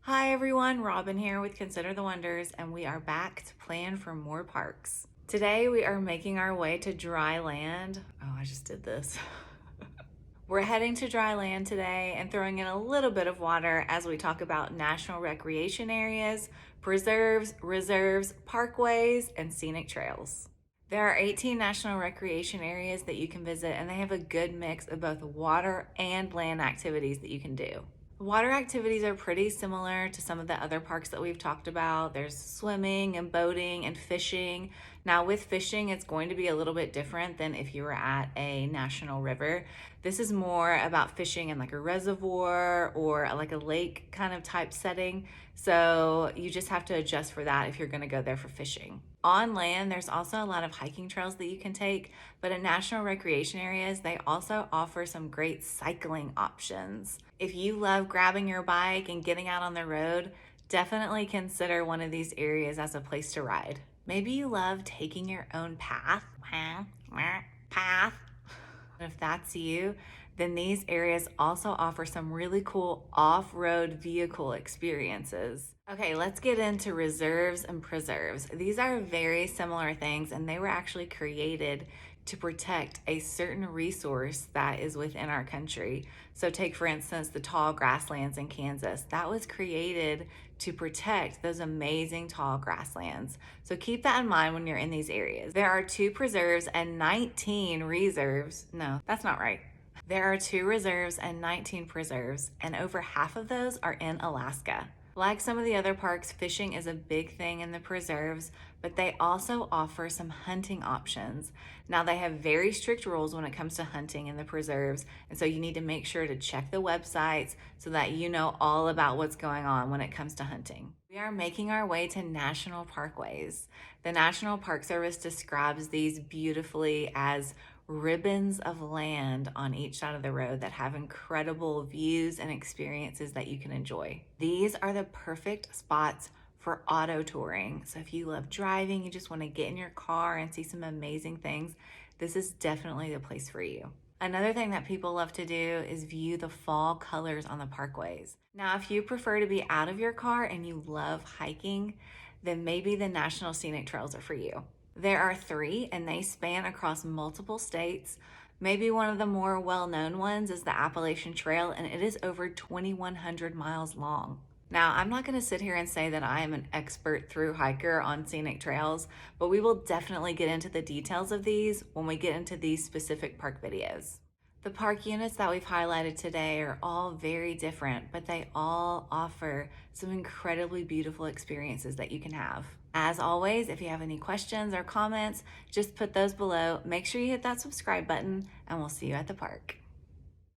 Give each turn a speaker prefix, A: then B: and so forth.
A: Hi everyone, Robin here with Consider the Wonders, and we are back to plan for more parks. Today we are making our way to dry land. Oh, I just did this. We're heading to dry land today and throwing in a little bit of water as we talk about national recreation areas, preserves, reserves, parkways, and scenic trails. There are 18 national recreation areas that you can visit, and they have a good mix of both water and land activities that you can do. Water activities are pretty similar to some of the other parks that we've talked about. There's swimming and boating and fishing. Now, with fishing, it's going to be a little bit different than if you were at a national river. This is more about fishing in like a reservoir or like a lake kind of type setting. So you just have to adjust for that if you're going to go there for fishing. On land, there's also a lot of hiking trails that you can take, but in national recreation areas, they also offer some great cycling options. If you love grabbing your bike and getting out on the road, definitely consider one of these areas as a place to ride. Maybe you love taking your own path. If that's you, then these areas also offer some really cool off-road vehicle experiences. Okay, let's get into reserves and preserves. These are very similar things, and they were actually created to protect a certain resource that is within our country. So take, for instance, the tall grasslands in Kansas. That was created to protect those amazing tall grasslands. So keep that in mind when you're in these areas. There are 2 preserves and 19 reserves. No, that's not right. There are 2 reserves and 19 preserves, and over half of those are in Alaska. Like some of the other parks, fishing is a big thing in the preserves, but they also offer some hunting options. Now, they have very strict rules when it comes to hunting in the preserves, and so you need to make sure to check the websites so that you know all about what's going on when it comes to hunting. We are making our way to National Parkways. The National Park Service describes these beautifully as ribbons of land on each side of the road that have incredible views and experiences that you can enjoy. These are the perfect spots for auto touring. So if you love driving, you just want to get in your car and see some amazing things, this is definitely the place for you. Another thing that people love to do is view the fall colors on the parkways. Now, if you prefer to be out of your car and you love hiking, then maybe the National Scenic Trails are for you. There are 3 and they span across multiple states. Maybe one of the more well-known ones is the Appalachian Trail, and it is over 2,100 miles long. Now, I'm not going to sit here and say that I am an expert through hiker on scenic trails, but we will definitely get into the details of these when we get into these specific park videos. The park units that we've highlighted today are all very different, but they all offer some incredibly beautiful experiences that you can have. As always, if you have any questions or comments, just put those below. Make sure you hit that subscribe button, and we'll see you at the park.